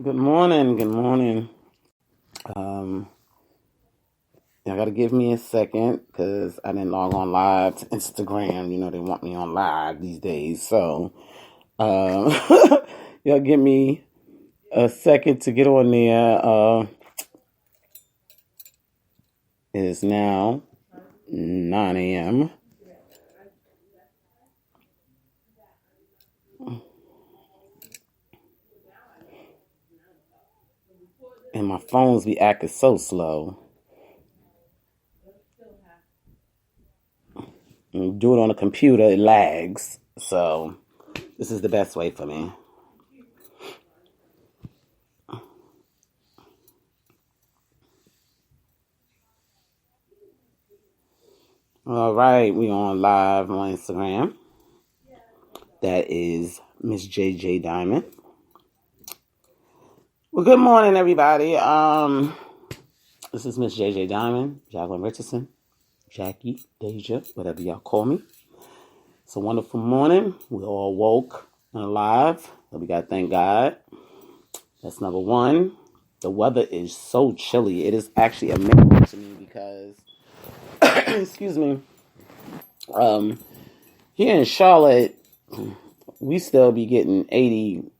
Good morning. Good morning. Um, y'all gotta give me a second because I didn't log on live to Instagram. You know they want me on live these days, so um, y'all give me a second to get on there. It is now 9 a.m. and my phones be acting so slow. And do it on a computer, it lags. So this is the best way for me. All right, we on live on Instagram. That is Miss JJ Diamond. Well, good morning, everybody. This is Miss JJ Diamond, Jacqueline Richardson, Jackie, Deja, whatever y'all call me. It's a wonderful morning. We're all woke and alive. So we got to thank God. That's number one. The weather is so chilly. It is actually amazing to me because, excuse me, here in Charlotte, we still be getting 80-degree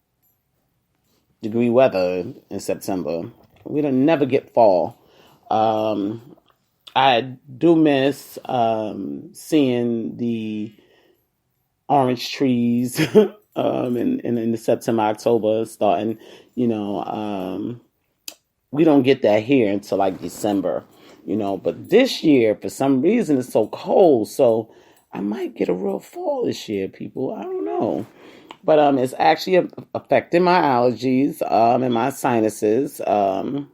weather in September. We don't never get fall. I do miss seeing the orange trees in the September, October starting. We don't get that here until like December, But this year, for some reason, it's so cold. So I might get a real fall this year, people. I don't know. But it's actually affecting my allergies and my sinuses. I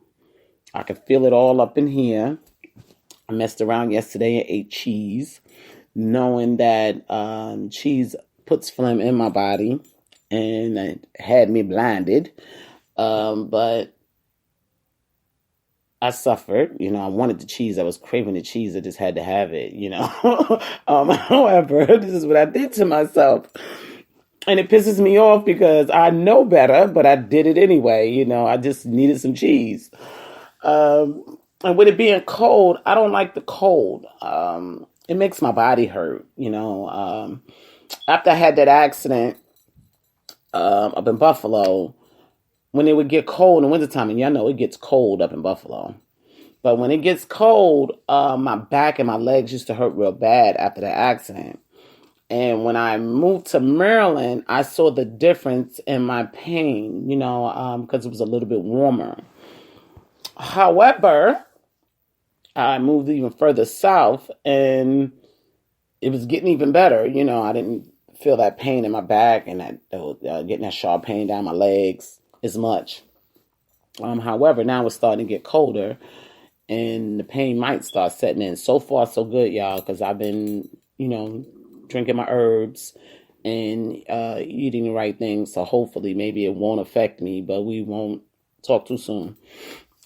could feel it all up in here. I messed around yesterday and ate cheese, knowing that cheese puts phlegm in my body, and it had me blinded. But I suffered. I wanted the cheese. I was craving the cheese. I just had to have it. However, this is what I did to myself. And it pisses me off because I know better, but I did it anyway. I just needed some cheese. And with it being cold, I don't like the cold. It makes my body hurt. After I had that accident up in Buffalo, when it would get cold in the wintertime, and y'all know it gets cold up in Buffalo. But when it gets cold, my back and my legs used to hurt real bad after the accident. And when I moved to Maryland, I saw the difference in my pain, because it was a little bit warmer. However, I moved even further south and it was getting even better. I didn't feel that pain in my back and getting that sharp pain down my legs as much. However, now it's starting to get colder and the pain might start setting in. So far, so good, y'all, because I've been, drinking my herbs and eating the right things. So hopefully maybe it won't affect me, but we won't talk too soon.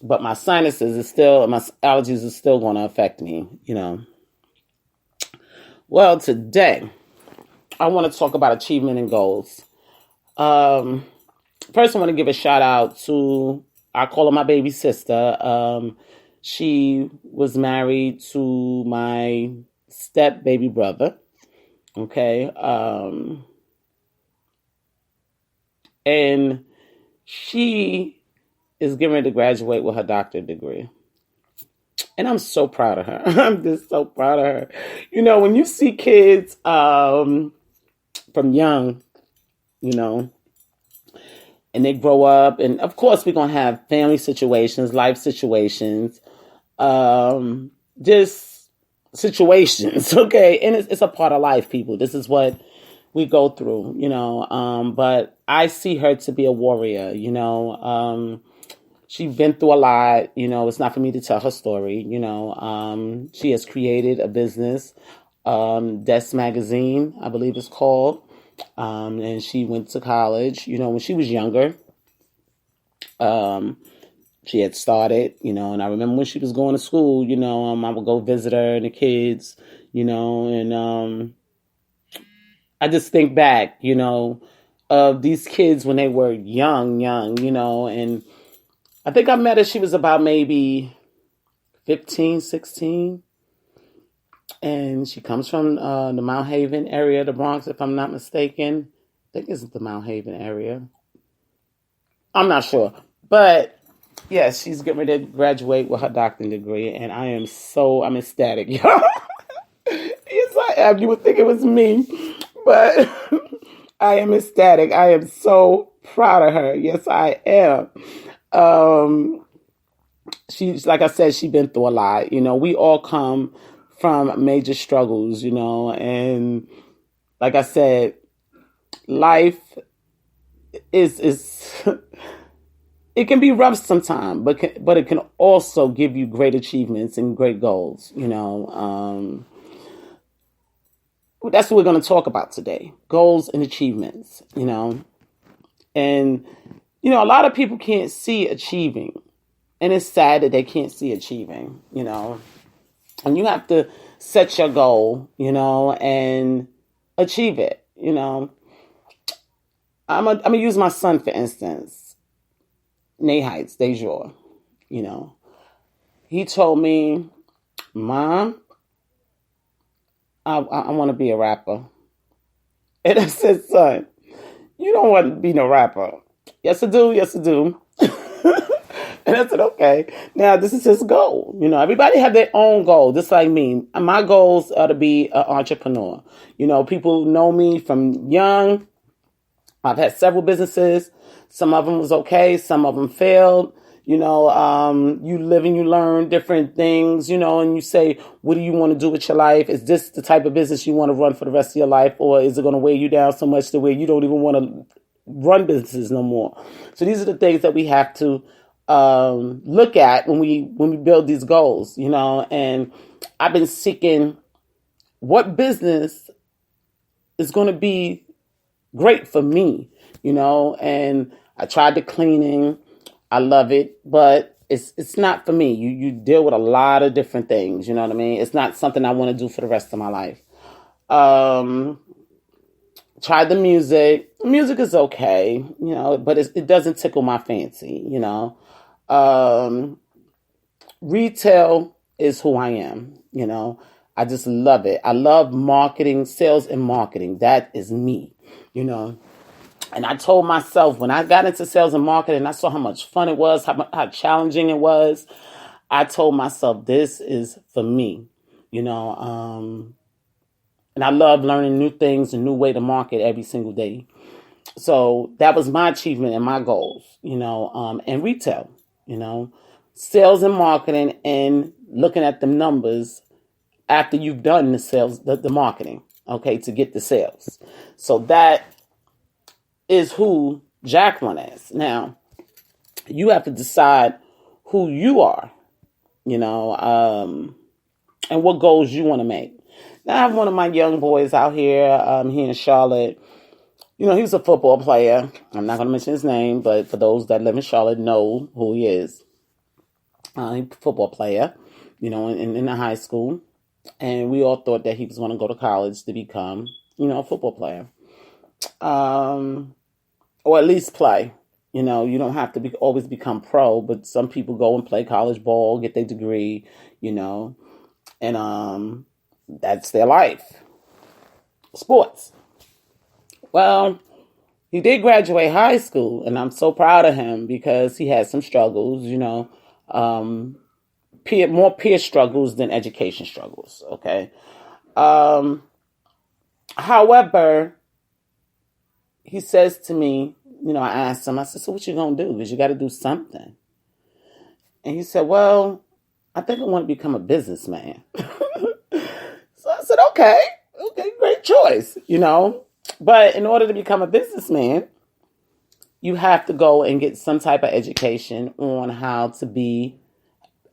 But my sinuses my allergies are still going to affect me, Well, today I want to talk about achievement and goals. First, I want to give a shout out to, I call her my baby sister. She was married to my step baby brother. Okay. And she is getting ready to graduate with her doctorate degree. And I'm so proud of her. I'm just so proud of her. When you see kids from young, and they grow up, and of course we're going to have family situations, life situations, just situations, okay? And it's a part of life, people. This is what we go through, but I see her to be a warrior, she's been through a lot, it's not for me to tell her story, she has created a business, Desk Magazine, I believe it's called, and she went to college, when she was younger, she had started, and I remember when she was going to school, I would go visit her and the kids, and I just think back, of these kids when they were young, and I think I met her, she was about maybe 15, 16. And she comes from the Mount Haven area, the Bronx, if I'm not mistaken. I think it's the Mount Haven area. I'm not sure. But, yes, she's getting ready to graduate with her doctorate degree. And I'm ecstatic. It's like, you would think it was me. But I am ecstatic. I am so proud of her. Yes, I am. She's, like I said, she's been through a lot. We all come from major struggles, and like I said, life is it can be rough sometimes, but it can also give you great achievements and great goals. That's what we're going to talk about today: goals and achievements. And a lot of people can't see achieving, and it's sad that they can't see achieving. And you have to set your goal, and achieve it. I'm gonna use my son for instance, Nate Heights, Dejour. He told me, "Mom, I want to be a rapper." And I said, "Son, you don't want to be no rapper." "Yes, I do. Yes, I do." And I said, okay, now this is his goal. Everybody have their own goal, just like me. My goals are to be an entrepreneur. People know me from young. I've had several businesses. Some of them was okay. Some of them failed. You live and you learn different things, and you say, what do you want to do with your life? Is this the type of business you want to run for the rest of your life? Or is it going to weigh you down so much to where you don't even want to run businesses no more? So these are the things that we have to look at when we build these goals, and I've been seeking what business is going to be great for me, and I tried the cleaning. I love it, but it's not for me. You deal with a lot of different things, you know what I mean? It's not something I want to do for the rest of my life. Tried the music. Music is okay, but it doesn't tickle my fancy, Retail is who I am, I just love it. I love marketing, sales and marketing. That is me, And I told myself when I got into sales and marketing, I saw how much fun it was, how challenging it was. I told myself, this is for me, and I love learning new things, a new way to market every single day. So that was my achievement and my goals, and retail, sales and marketing and looking at the numbers after you've done the sales, the marketing, okay, to get the sales. So that is who Jacqueline is. Now, you have to decide who you are, and what goals you want to make. Now, I have one of my young boys out here, here in Charlotte. He was a football player. I'm not going to mention his name, but for those that live in Charlotte know who he is. He's a football player, in the high school. And we all thought that he was going to go to college to become, a football player. Or at least play. You don't have to always become pro, but some people go and play college ball, get their degree, and that's their life. Sports. Well, he did graduate high school, and I'm so proud of him because he had some struggles, more peer struggles than education struggles, okay? However, he says to me, I asked him, I said, so what you going to do? Because you got to do something. And he said, well, I think I want to become a businessman. So I said, okay, great choice, But in order to become a businessman, you have to go and get some type of education on how to be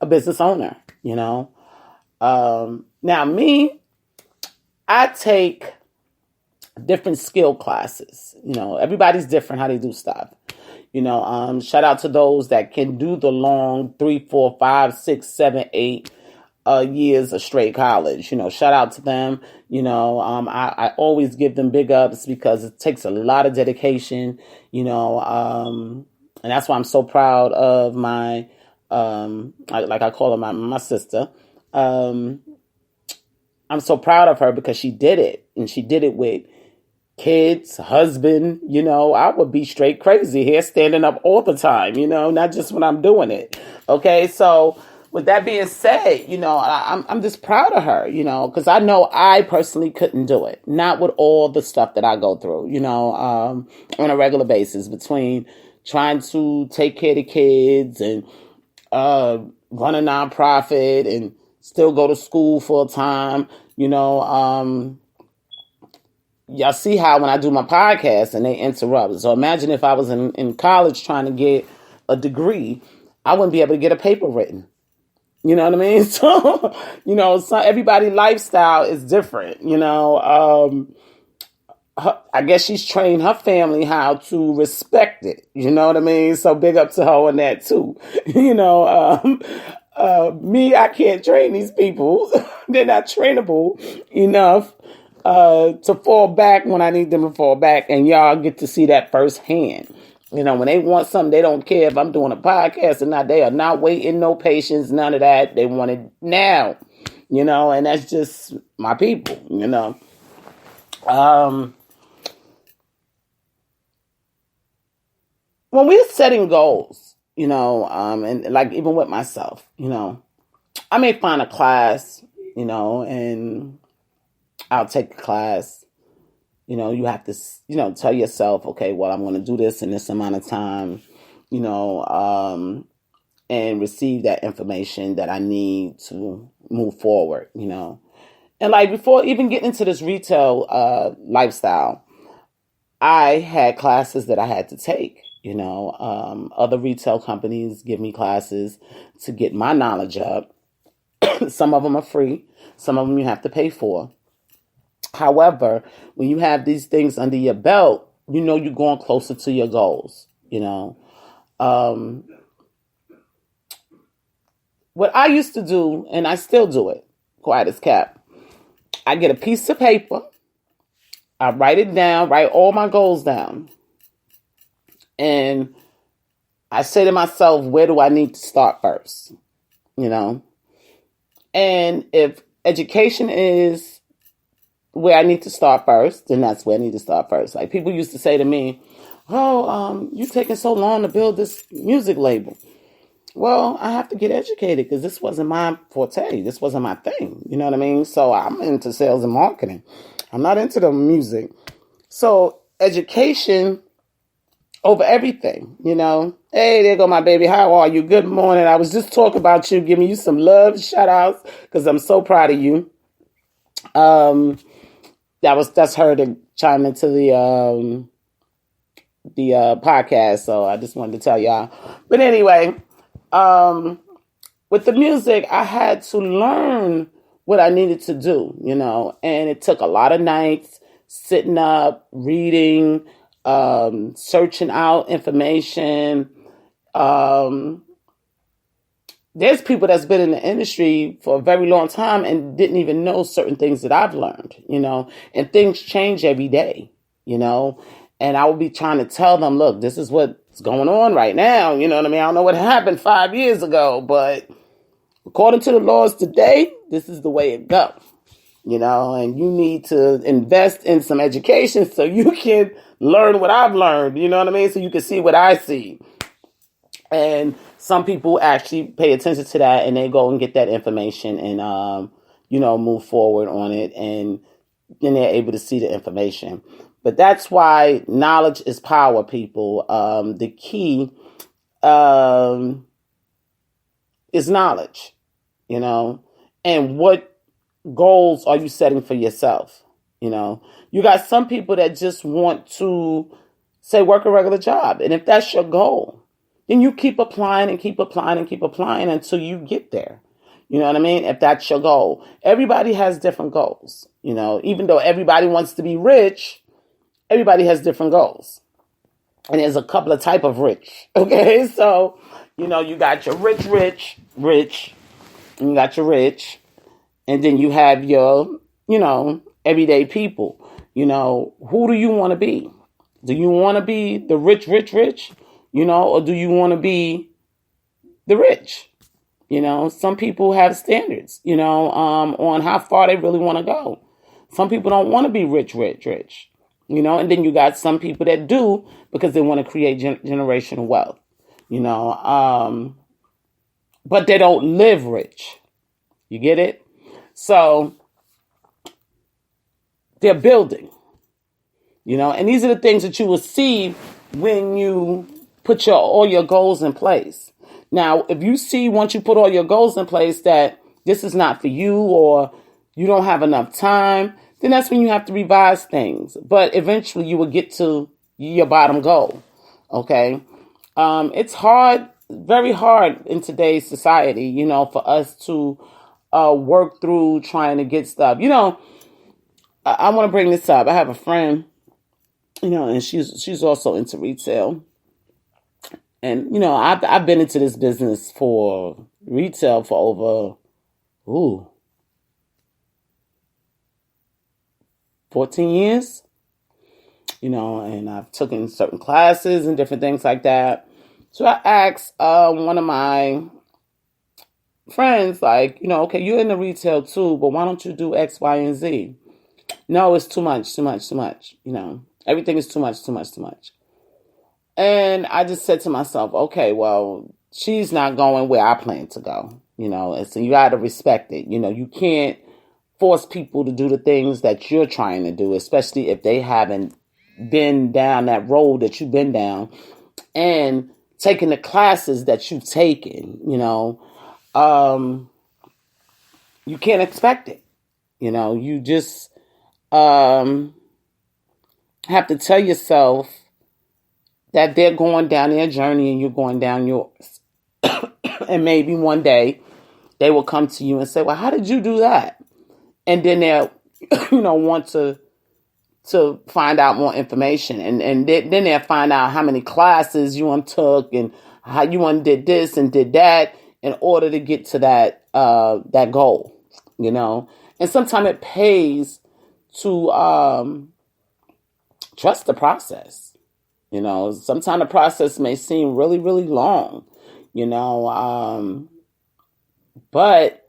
a business owner, Now me, I take different skill classes. Everybody's different how they do stuff. Shout out to those that can do the long 3, 4, 5, 6, 7, 8 years of straight college. Shout out to them. I always give them big ups because it takes a lot of dedication, and that's why I'm so proud of my, like I call her my sister. I'm so proud of her because she did it, and she did it with kids, husband. I would be straight crazy here standing up all the time, not just when I'm doing it. Okay, so with that being said, I'm just proud of her, because I know I personally couldn't do it. Not with all the stuff that I go through, on a regular basis, between trying to take care of the kids and run a nonprofit and still go to school full time. Y'all see how when I do my podcast and they interrupt. So imagine if I was in college trying to get a degree, I wouldn't be able to get a paper written. You know what I mean? So, everybody's lifestyle is different. I guess she's trained her family how to respect it. You know what I mean? So big up to her on that too. Me, I can't train these people. They're not trainable enough to fall back when I need them to fall back. And y'all get to see that firsthand. When they want something, they don't care if I'm doing a podcast or not. They are not waiting, no patience, none of that. They want it now, and that's just my people, When we're setting goals, and like even with myself, I may find a class, and I'll take the class. You have to, tell yourself, okay, well, I'm going to do this in this amount of time, and receive that information that I need to move forward, And like before even getting into this retail lifestyle, I had classes that I had to take, other retail companies give me classes to get my knowledge up. Some of them are free. Some of them you have to pay for. However, when you have these things under your belt, you're going closer to your goals, What I used to do, and I still do it, quiet as kept, I get a piece of paper, I write it down, write all my goals down, and I say to myself, where do I need to start first, And if education is where I need to start first, then that's where I need to start first. Like people used to say to me, you taking so long to build this music label. Well, I have to get educated because this wasn't my forte. This wasn't my thing. You know what I mean? So I'm into sales and marketing. I'm not into the music. So education over everything, Hey, there go my baby. How are you? Good morning. I was just talking about you, giving you some love, shout outs, because I'm so proud of you. That's her to chime into the podcast. So I just wanted to tell y'all. But anyway, with the music, I had to learn what I needed to do, and it took a lot of nights sitting up, reading, searching out information. There's people that's been in the industry for a very long time and didn't even know certain things that I've learned, and things change every day, and I will be trying to tell them, look, this is what's going on right now. You know what I mean? I don't know what happened 5 years ago, but according to the laws today, this is the way it goes, and you need to invest in some education so you can learn what I've learned, you know what I mean? So you can see what I see. And some people actually pay attention to that and they go and get that information and, move forward on it. And then they're able to see the information. But that's why knowledge is power, people. The key is knowledge, and what goals are you setting for yourself? You got some people that just want to, say, work a regular job. And if that's your goal, then you keep applying and keep applying and keep applying until you get there. You know what I mean? If that's your goal. Everybody has different goals. Even though everybody wants to be rich, everybody has different goals. And there's a couple of type of rich. Okay? So, you got your rich. and you got your rich, and then you have your, everyday people. Who do you want to be? Do you want to be the rich, or do you want to be the rich? Some people have standards, on how far they really want to go. Some people don't want to be rich. And then you got some people that do because they want to create generational wealth, but they don't live rich. You get it? So they're building, and these are the things that you will see when you put all your goals in place. Now, if you see once you put all your goals in place that this is not for you or you don't have enough time, then that's when you have to revise things. But eventually you will get to your bottom goal. Okay. It's hard, very hard in today's society, for us to work through trying to get stuff. I want to bring this up. I have a friend, and she's also into retail. And, I've been into this business for retail for over, 14 years, and I've taken certain classes and different things like that. So I asked one of my friends, like, okay, you're in the retail too, but why don't you do X, Y, and Z? No, it's too much. Everything is too much. And I just said to myself, okay, well, she's not going where I plan to go, and so you got to respect it. You can't force people to do the things that you're trying to do, especially if they haven't been down that road that you've been down and taking the classes that you've taken, you can't expect it. You just have to tell yourself that they're going down their journey and you're going down yours. And maybe one day they will come to you and say, well, how did you do that? And then they'll, want to find out more information. And then they'll find out how many classes you took and how you did this and did that in order to get to that goal, And sometimes it pays to trust the process. Sometimes the process may seem really, really long, but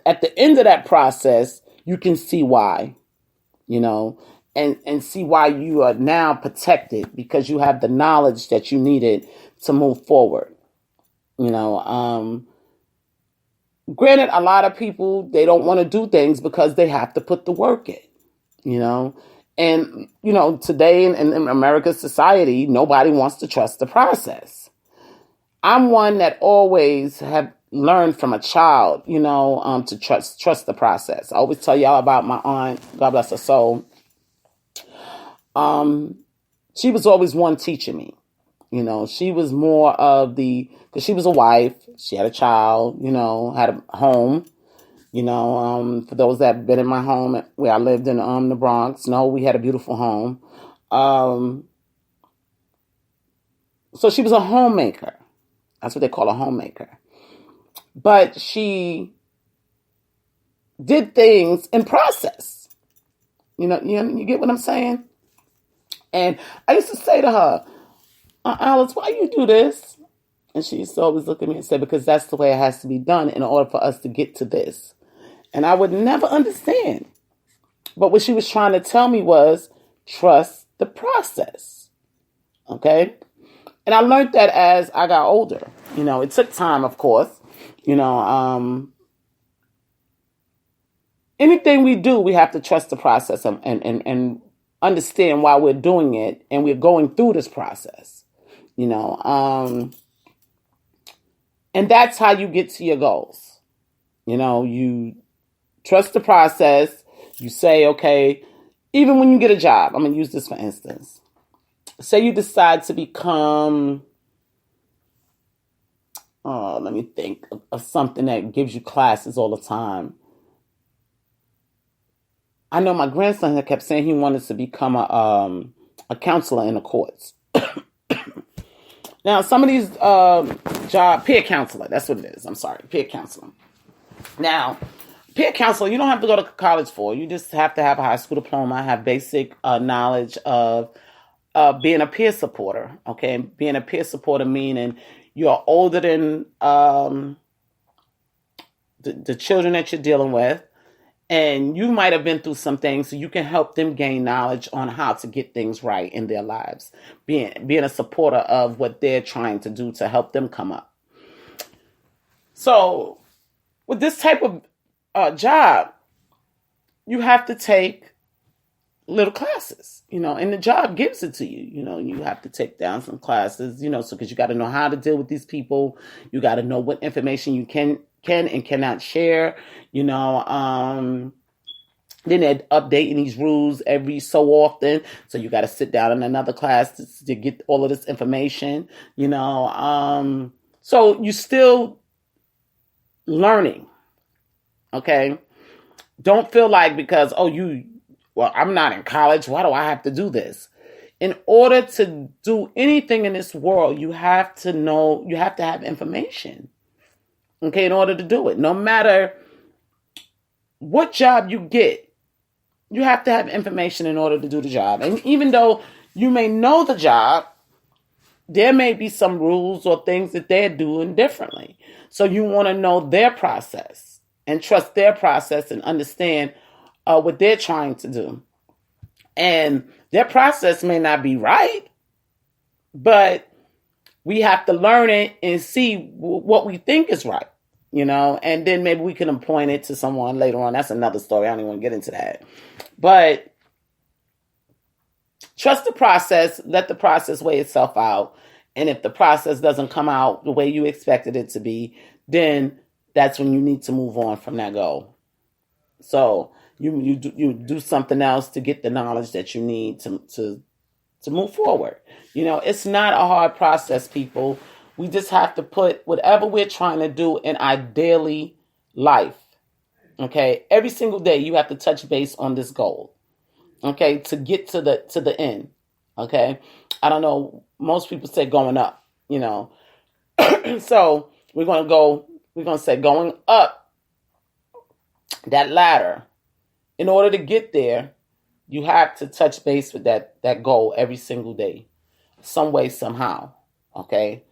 at the end of that process, you can see why, and see why you are now protected because you have the knowledge that you needed to move forward. Granted, a lot of people, they don't want to do things because they have to put the work in, And, today in America's society, nobody wants to trust the process. I'm one that always have learned from a child, to trust the process. I always tell y'all about my aunt, God bless her soul. She was always one teaching me. She was more of because she was a wife, she had a child, had a home. For those that have been in my home where I lived in the Bronx, we had a beautiful home. So she was a homemaker. That's what they call a homemaker. But she did things in process. You get what I'm saying? And I used to say to her, Alice, why you do this? And she used to always look at me and say, because that's the way it has to be done in order for us to get to this. And I would never understand. But what she was trying to tell me was trust the process. Okay? And I learned that as I got older. It took time, of course. Anything we do, we have to trust the process and understand why we're doing it and we're going through this process. And that's how you get to your goals. You trust the process. You say, okay, even when you get a job, I'm going to use this for instance. Say you decide to become, let me think of something that gives you classes all the time. I know my grandson had kept saying he wanted to become a counselor in the courts. Now, some of these peer counselor, that's what it is. I'm sorry, peer counselor. Now, peer counselor, you don't have to go to college for. You just have to have a high school diploma, have basic knowledge of being a peer supporter. Okay, being a peer supporter meaning you're older than the children that you're dealing with, and you might have been through some things, so you can help them gain knowledge on how to get things right in their lives. Being a supporter of what they're trying to do to help them come up. So, with this type of job, you have to take little classes, and the job gives it to you. You have to take down some classes, so because you got to know how to deal with these people. You got to know what information you can and cannot share, then they're updating these rules every so often. So you got to sit down in another class to get all of this information, so you're still learning. Okay. Don't feel like because, I'm not in college, why do I have to do this? In order to do anything in this world, you have to have information. Okay, in order to do it. No matter what job you get, you have to have information in order to do the job. And even though you may know the job, there may be some rules or things that they're doing differently. So you want to know their process and trust their process and understand what they're trying to do. And their process may not be right, but we have to learn it and see what we think is right, and then maybe we can point it to someone later on. That's another story. I don't even want to get into that. But trust the process. Let the process weigh itself out. And if the process doesn't come out the way you expected it to be, then that's when you need to move on from that goal. So you do something else to get the knowledge that you need to move forward. It's not a hard process, people. We just have to put whatever we're trying to do in our daily life. Okay, every single day you have to touch base on this goal. Okay, to get to the end. Okay, I don't know. Most people say going up. So we're gonna say going up that ladder. In order to get there, you have to touch base with that goal every single day, some way, somehow. Okay,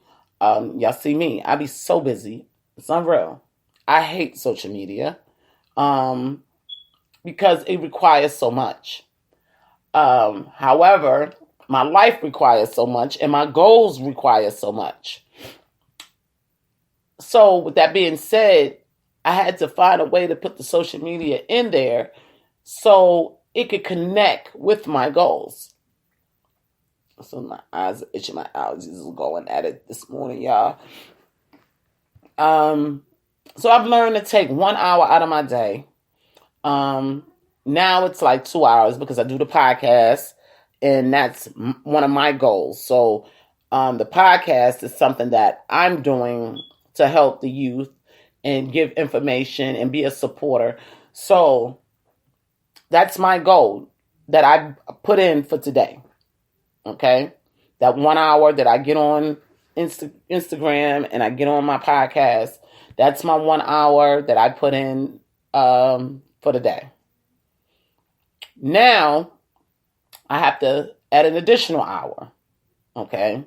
y'all see me. I be so busy. It's unreal. I hate social media because it requires so much. However, my life requires so much, and my goals require so much. So, with that being said, I had to find a way to put the social media in there so it could connect with my goals. So my eyes are itching, my allergies is going at it this morning, y'all. So I've learned to take 1 hour out of my day. Now it's like 2 hours because I do the podcast, and that's one of my goals. So the podcast is something that I'm doing to help the youth and give information and be a supporter. So that's my goal that I put in for today. Okay? That 1 hour that I get on Instagram and I get on my podcast, that's my 1 hour that I put in for the day. Now, I have to add an additional hour. Okay?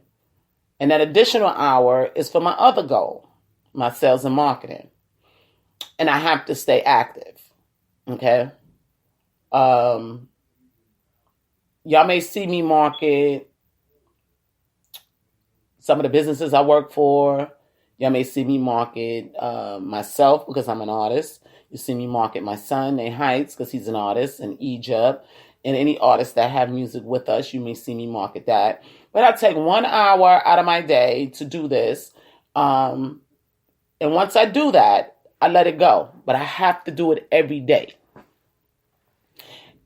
And that additional hour is for my other goal, my sales and marketing. And I have to stay active. Okay? Y'all may see me market some of the businesses I work for. Y'all may see me market myself because I'm an artist. You see me market my son, Nate Heights, because he's an artist, and Egypt. And any artists that have music with us, you may see me market that. But I take 1 hour out of my day to do this. And once I do that, I let it go. But I have to do it every day.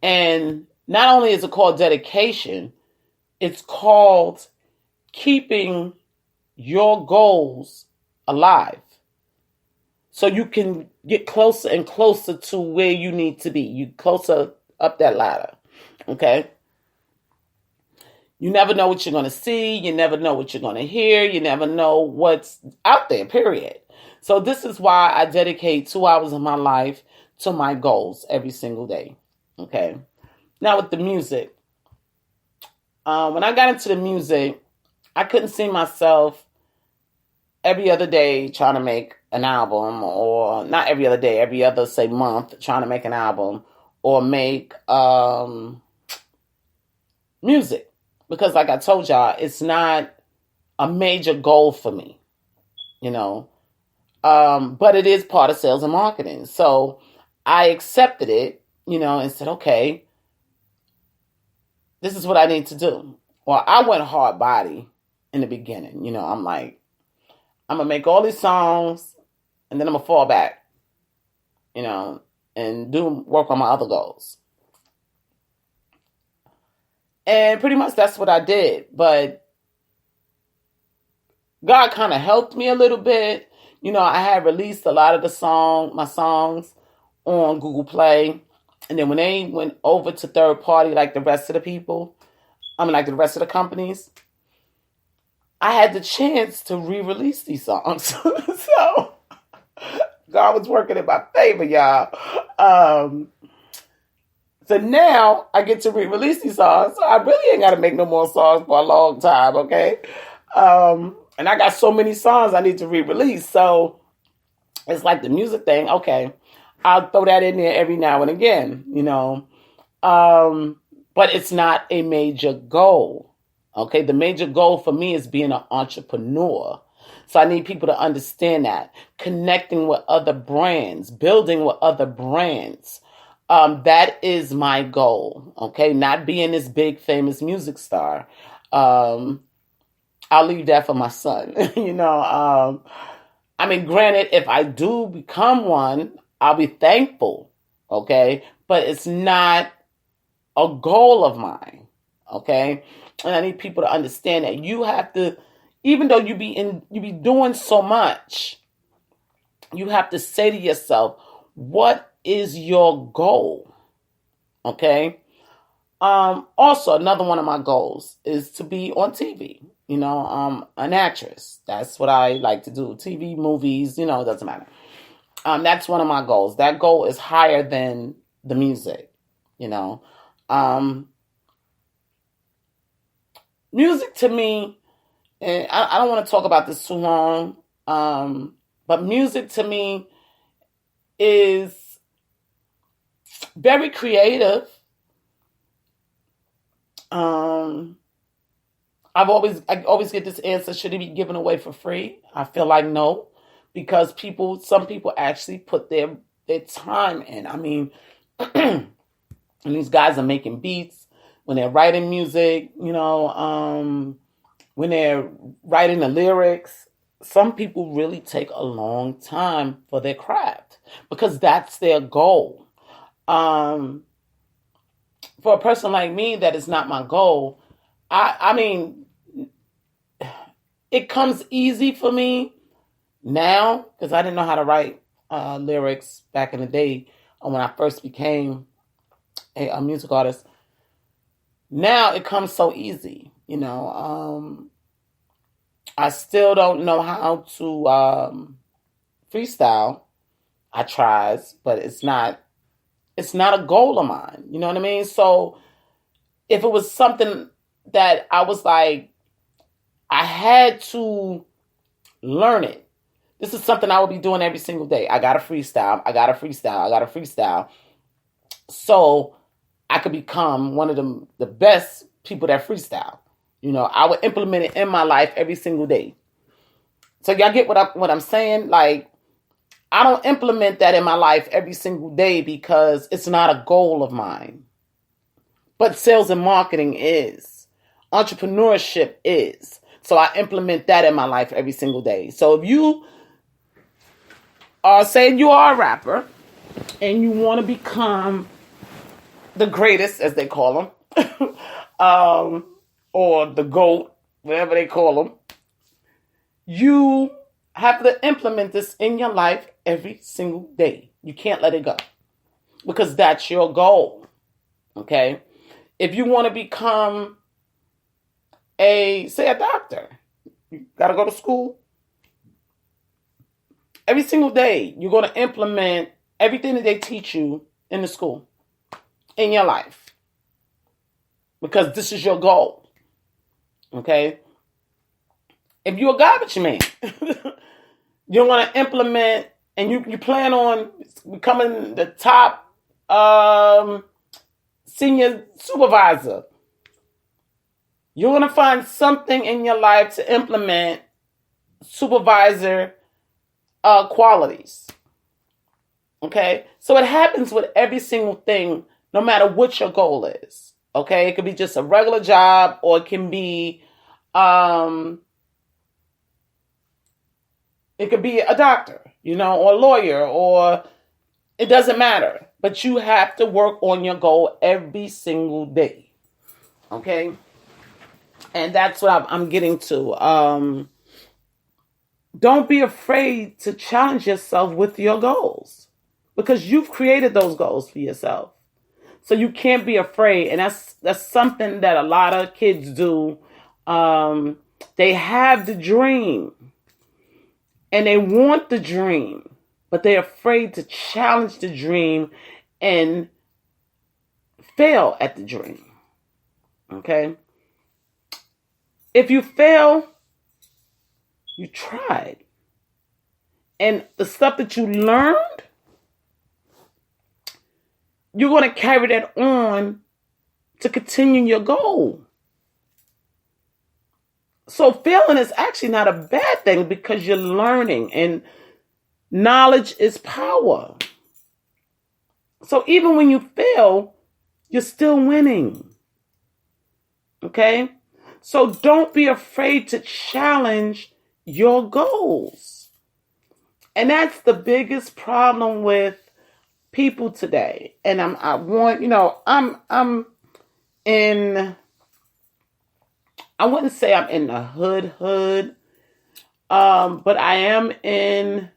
And not only is it called dedication, it's called keeping your goals alive. So you can get closer and closer to where you need to be. You closer up that ladder. Okay? You never know what you're going to see. You never know what you're going to hear. You never know what's out there, period. So this is why I dedicate 2 hours of my life to my goals every single day. Okay. Now with the music, when I got into the music, I couldn't see myself every other day trying to make an album, or not every other day, every other, say, month trying to make an album or make music. Because like I told y'all, it's not a major goal for me, you know. But it is part of sales and marketing. So I accepted it, and said, okay, this is what I need to do. Well, I went hard body in the beginning. I'm like, I'm going to make all these songs and then I'm going to fall back, and work on my other goals. And pretty much that's what I did. But God kind of helped me a little bit. I had released a lot of my songs on Google Play. And then when they went over to third party, like the rest of the people, like the rest of the companies, I had the chance to re-release these songs. So God was working in my favor, y'all. So now I get to re-release these songs. So I really ain't got to make no more songs for a long time, okay? And I got so many songs I need to re-release. So it's like the music thing. Okay, I'll throw that in there every now and again, but it's not a major goal. Okay, the major goal for me is being an entrepreneur. So I need people to understand that. Connecting with other brands, building with other brands. That is my goal. Okay, not being this big famous music star. I'll leave that for my son. Granted, if I do become one, I'll be thankful. Okay, but it's not a goal of mine. Okay, and I need people to understand that you have to, even though you be doing so much, you have to say to yourself, what is your goal? Okay. Also, another one of my goals is to be on TV. An actress. That's what I like to do. TV, movies, it doesn't matter. That's one of my goals. That goal is higher than the music. Music to me, and I don't want to talk about this too long, but music to me is very creative. I always get this answer, should it be given away for free? I feel like no, because some people actually put their time in. And these guys are making beats, when they're writing music, when they're writing the lyrics, some people really take a long time for their craft because that's their goal. For a person like me, that is not my goal. It comes easy for me now because I didn't know how to write lyrics back in the day when I first became a music artist. Now it comes so easy, I still don't know how to freestyle. I tries, but it's not a goal of mine. You know what I mean? So if it was something that I was like, I had to learn it. This is something I would be doing every single day. I got to freestyle. So I could become one of the best people that freestyle. I would implement it in my life every single day. So y'all get what I'm saying? Like, I don't implement that in my life every single day because it's not a goal of mine. But sales and marketing is. Entrepreneurship is. So I implement that in my life every single day. So if you are saying you are a rapper and you want to become the greatest, as they call them, or the GOAT, whatever they call them, you have to implement this in your life every single day. You can't let it go because that's your goal. Okay? If you want to become a doctor, you got to go to school. Every single day, you're going to implement everything that they teach you in the school, in your life. Because this is your goal. Okay? If you're a garbage man, you want to implement and you plan on becoming the top senior supervisor. You're going to find something in your life to implement supervisor qualities. Okay? So it happens with every single thing, no matter what your goal is. Okay? It could be just a regular job, or it can be it could be a doctor, or a lawyer, or it doesn't matter. But you have to work on your goal every single day. Okay? And that's what I'm getting to. Don't be afraid to challenge yourself with your goals, because you've created those goals for yourself. So you can't be afraid. And that's something that a lot of kids do. They have the dream and they want the dream, but they're afraid to challenge the dream and fail at the dream. Okay? If you fail, you tried. And the stuff that you learned, you're going to carry that on to continue your goal. So failing is actually not a bad thing, because you're learning, and knowledge is power. So even when you fail, you're still winning. Okay? So don't be afraid to challenge your goals. And that's the biggest problem with people today. And I'm in, I wouldn't say I'm in the hood, but I am in,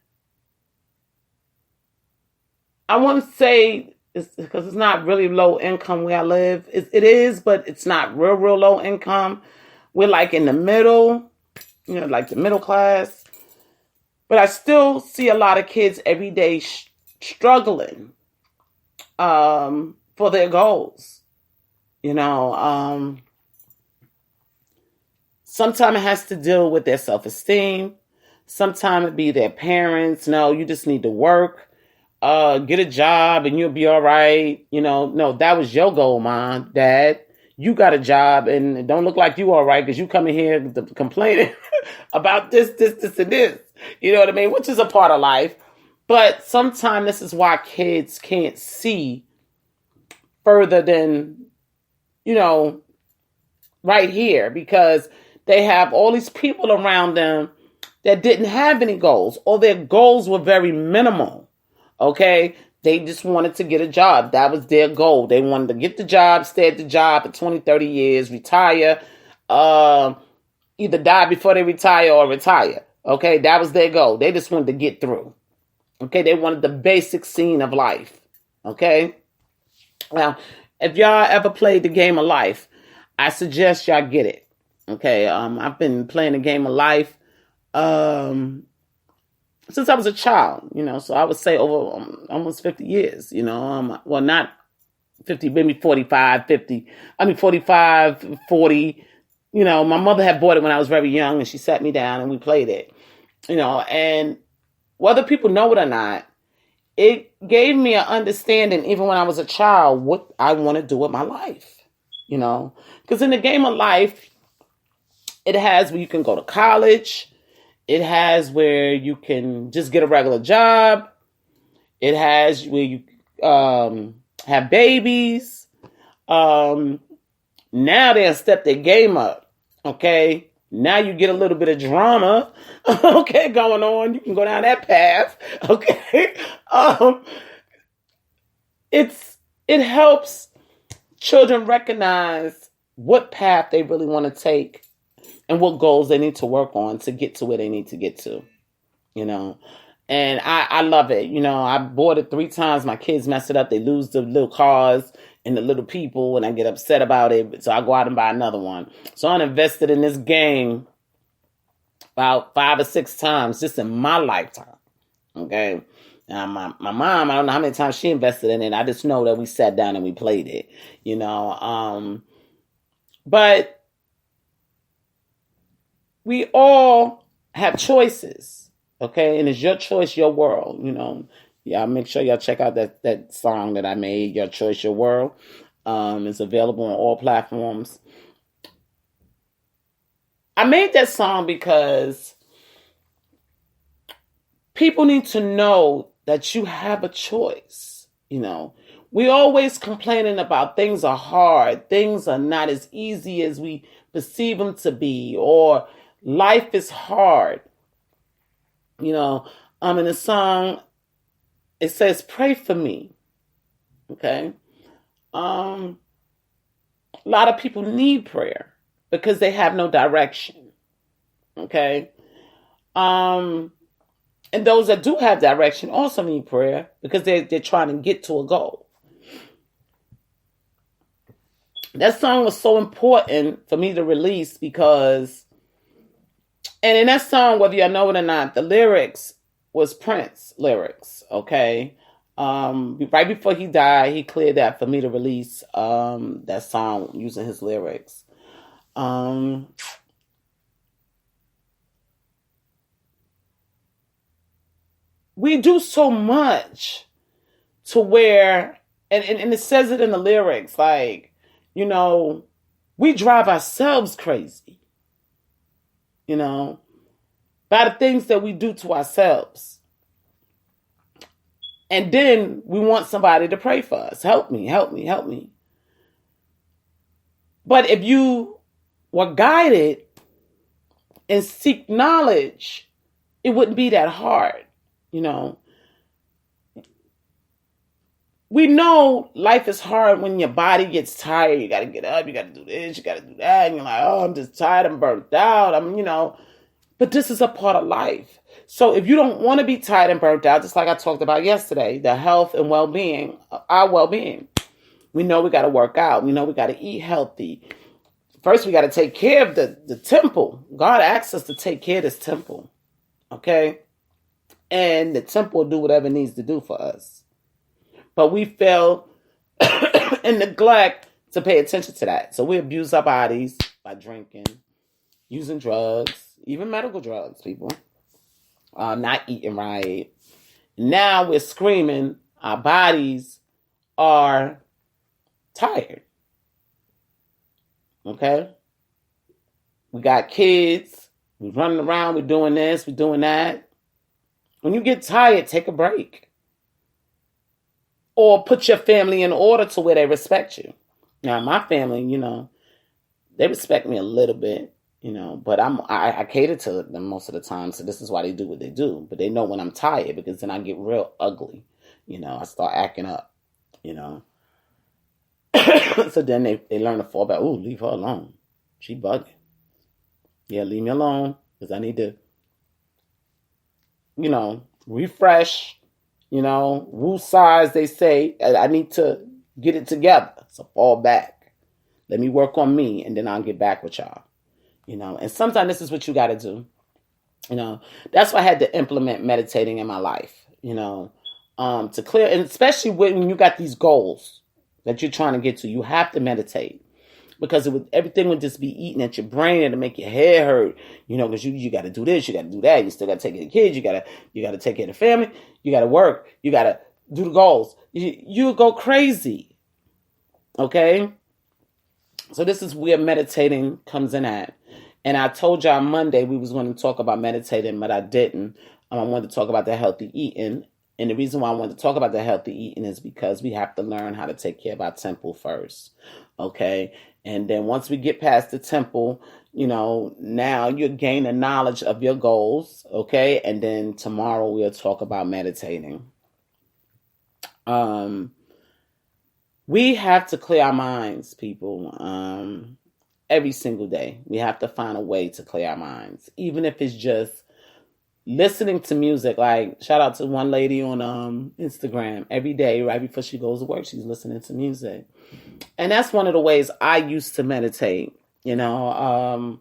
I wouldn't say, because it's not really low income where I live. It is, but it's not real low income. We're like in the middle, like the middle class. But I still see a lot of kids every day struggling for their goals. Sometimes it has to deal with their self-esteem. Sometimes it be their parents. No, you just need to work. Get a job and you'll be all right. No, that was your goal, Mom, Dad. You got a job and it don't look like you all right because you coming here complaining about this, and this. You know what I mean? Which is a part of life. But sometimes this is why kids can't see further than, right here, because they have all these people around them that didn't have any goals, or their goals were very minimal. Okay? They just wanted to get a job. That was their goal. They wanted to get the job, stay at the job for 20, 30 years, retire, either die before they retire or retire. Okay? That was their goal. They just wanted to get through. Okay? They wanted the basic scene of life. Okay? Now, if y'all ever played the game of life, I suggest y'all get it. Okay? I've been playing the game of life since I was a child, so I would say over almost 50 years, well, not 50, maybe 45, 50. 45, 40. My mother had bought it when I was very young, and she sat me down and we played it, and whether people know it or not, it gave me an understanding, even when I was a child, what I want to do with my life, because in the game of life, it has where you can go to college. It has where you can just get a regular job. It has where you have babies. Now they have stepped their game up. Okay. Now you get a little bit of drama. Okay, going on. You can go down that path. Okay. It helps children recognize what path they really want to take and what goals they need to work on to get to where they need to get to, And I love it. I bought it 3 times. My kids mess it up. They lose the little cars and the little people, and I get upset about it. So I go out and buy another one. So I'm invested in this game about 5 or 6 times just in my lifetime. Okay. Now, my mom, I don't know how many times she invested in it. I just know that we sat down and we played it, you know. But we all have choices, okay? And it's your choice, your world, you know. Yeah, make sure y'all check out that song that I made, Your Choice, Your World. It's available on all platforms. I made that song because people need to know that you have a choice, you know. We always complaining about things are hard, things are not as easy as we perceive them to be, or life is hard. You know, in the song it says pray for me. Okay. A lot of people need prayer because they have no direction. Okay. And those that do have direction also need prayer because they're trying to get to a goal. That song was so important for me to release because, and in that song, whether you know it or not, the lyrics was Prince lyrics, okay? Right before he died, he cleared that for me to release that song using his lyrics. We do so much to where, and it says it in the lyrics, like, you know, we drive ourselves crazy, you know, by the things that we do to ourselves. And then we want somebody to pray for us. Help me, help me, help me. But if you were guided and seek knowledge, it wouldn't be that hard, you know. We know life is hard when your body gets tired. You got to get up, you got to do this, you got to do that. And you're like, oh, I'm just tired, I'm burnt out. You know, but this is a part of life. So if you don't want to be tired and burnt out, just like I talked about yesterday, the health and well-being, our well-being, we know we got to work out. We know we got to eat healthy. First, we got to take care of the temple. God asks us to take care of this temple, okay? And the temple will do whatever it needs to do for us. But we fail and neglect to pay attention to that. So we abuse our bodies by drinking, using drugs, even medical drugs, people. Not eating right. Now we're screaming. Our bodies are tired. Okay? We got kids. We're running around. We're doing this. We're doing that. When you get tired, take a break. Or put your family in order to where they respect you. Now, my family, you know, they respect me a little bit, you know, but I cater to them most of the time. So this is why they do what they do. But they know when I'm tired because then I get real ugly. You know, I start acting up, you know. So then they learn to fall back. Oh, leave her alone. She bugging. Yeah, leave me alone because I need to, you know, refresh, you know, woosah, they say. I need to get it together. So fall back. Let me work on me and then I'll get back with y'all. You know, and sometimes this is what you got to do. You know, that's why I had to implement meditating in my life, you know, to clear, and especially when you got these goals that you're trying to get to, you have to meditate because everything would just be eating at your brain and to make your head hurt, you know, because you got to do this, you got to do that. You still got to take care of the kids. You got to take care of the family. You got to work. You got to do the goals. You go crazy. Okay. So this is where meditating comes in at. And I told y'all Monday we was going to talk about meditating, but I didn't. I wanted to talk about the healthy eating. And the reason why I wanted to talk about the healthy eating is because we have to learn how to take care of our temple first. Okay. And then once we get past the temple, you know, now you gain the knowledge of your goals. Okay. And then tomorrow we'll talk about meditating. We have to clear our minds, people. Every single day. We have to find a way to clear our minds. Even if it's just listening to music. Like, shout out to one lady on Instagram. Every day, right before she goes to work, she's listening to music. And that's one of the ways I used to meditate. You know,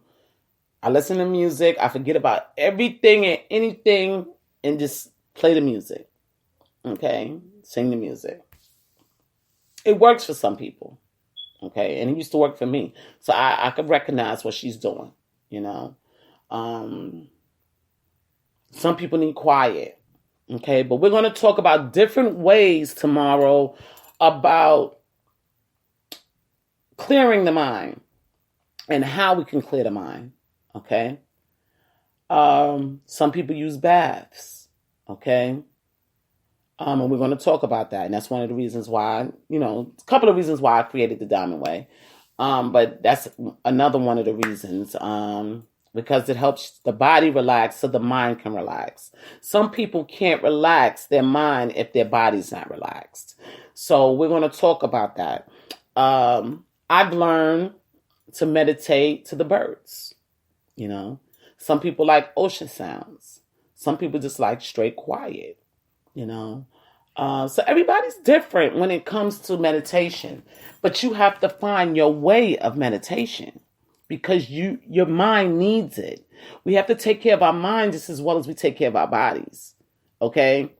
I listen to music. I forget about everything and anything and just Play the music. Okay? Sing the music. It works for some people. Okay? And it used to work for me. So I could recognize what she's doing. You know? Some people need quiet. Okay? But we're going to talk about different ways tomorrow about clearing the mind and how we can clear the mind. Okay? Some people use baths. Okay? And we're going to talk about that. And that's one of the reasons why, a couple of reasons why I created the Diamond Way. But that's another one of the reasons, because it helps the body relax so the mind can relax. Some people can't relax their mind if their body's not relaxed. So we're going to talk about that. I've learned to meditate to the birds. Some people like ocean sounds. Some people just like straight quiet. So everybody's different when it comes to meditation, but you have to find your way of meditation because your mind needs it. We have to take care of our mind just as well as we take care of our bodies. Okay.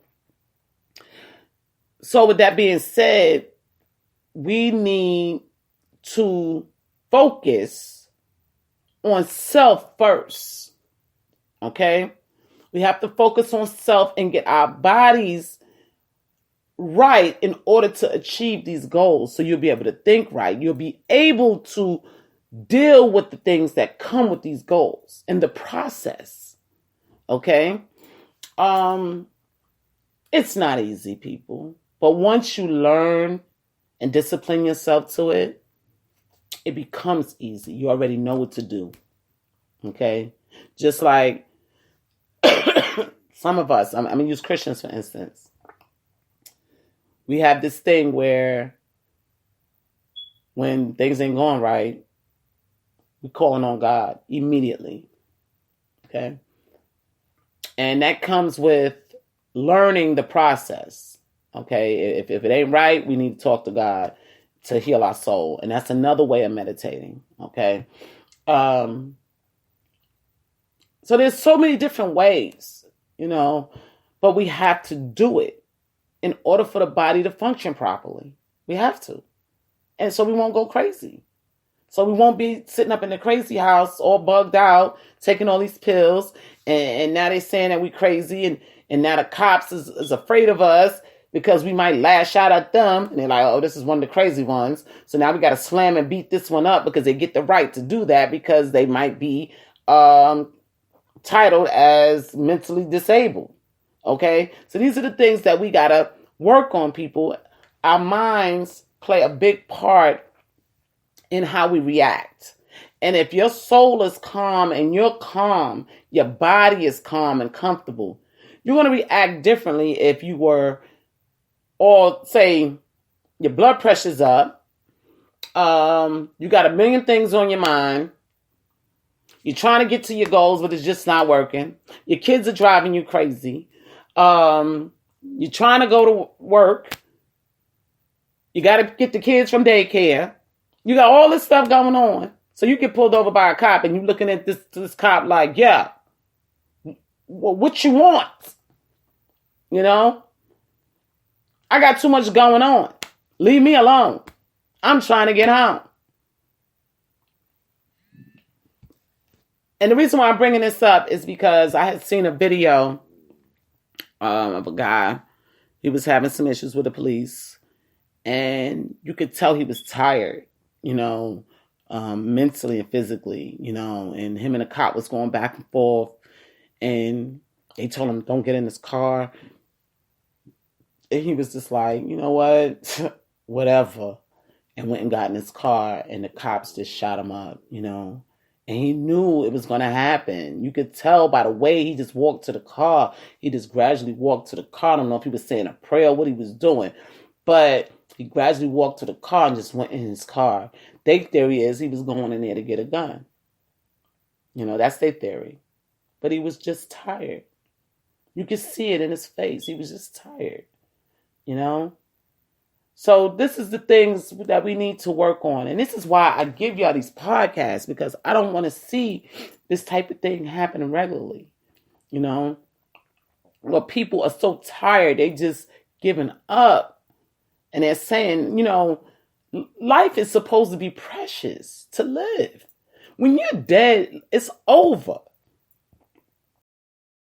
So with that being said, we need to focus on self first. Okay. We have to focus on self and get our bodies right in order to achieve these goals. So you'll be able to think right. You'll be able to deal with the things that come with these goals in the process. Okay? It's not easy, people. But once you learn and discipline yourself to it, it becomes easy. You already know what to do. Okay? Just like some of us, I'm going to use Christians for instance. We have this thing where when things ain't going right, we're calling on God immediately. Okay? And that comes with learning the process. Okay? If it ain't right, we need to talk to God to heal our soul. And that's another way of meditating. Okay? So there's so many different ways, but we have to do it in order for the body to function properly. We have to. And so we won't go crazy. So we won't be sitting up in the crazy house all bugged out, taking all these pills, and now they're saying that we're crazy, and now the cops is afraid of us because we might lash out at them, and they're like, oh, this is one of the crazy ones. So now we got to slam and beat this one up because they get the right to do that because they might be titled as mentally disabled. Okay? So these are the things that we got to work on, people. Our minds play a big part in how we react. And if your soul is calm and you're calm, your body is calm and comfortable, you're going to react differently if you were, or say, your blood pressure's up, you got a million things on your mind, you're trying to get to your goals, but it's just not working, your kids are driving you crazy, you're trying to go to work, you got to get the kids from daycare, you got all this stuff going on. So you get pulled over by a cop and you're looking at this cop like, yeah, well, what you want? I got too much going on. Leave me alone. I'm trying to get home. And the reason why I'm bringing this up is because I had seen a video of a guy. He was having some issues with the police. And you could tell he was tired, mentally and physically, and him and the cop was going back and forth. And they told him, don't get in this car. And he was just like, you know what? Whatever. And went and got in his car and the cops just shot him up, And he knew it was going to happen. You could tell by the way he just walked to the car. He just gradually walked to the car. I don't know if he was saying a prayer or what he was doing. But he gradually walked to the car and just went in his car. Their theory is he was going in there to get a gun. That's their theory. But he was just tired. You could see it in his face. He was just tired. So this is the things that we need to work on. And this is why I give y'all these podcasts, because I don't want to see this type of thing happening regularly. Well, people are so tired, they just giving up. And they're saying, life is supposed to be precious to live. When you're dead, it's over.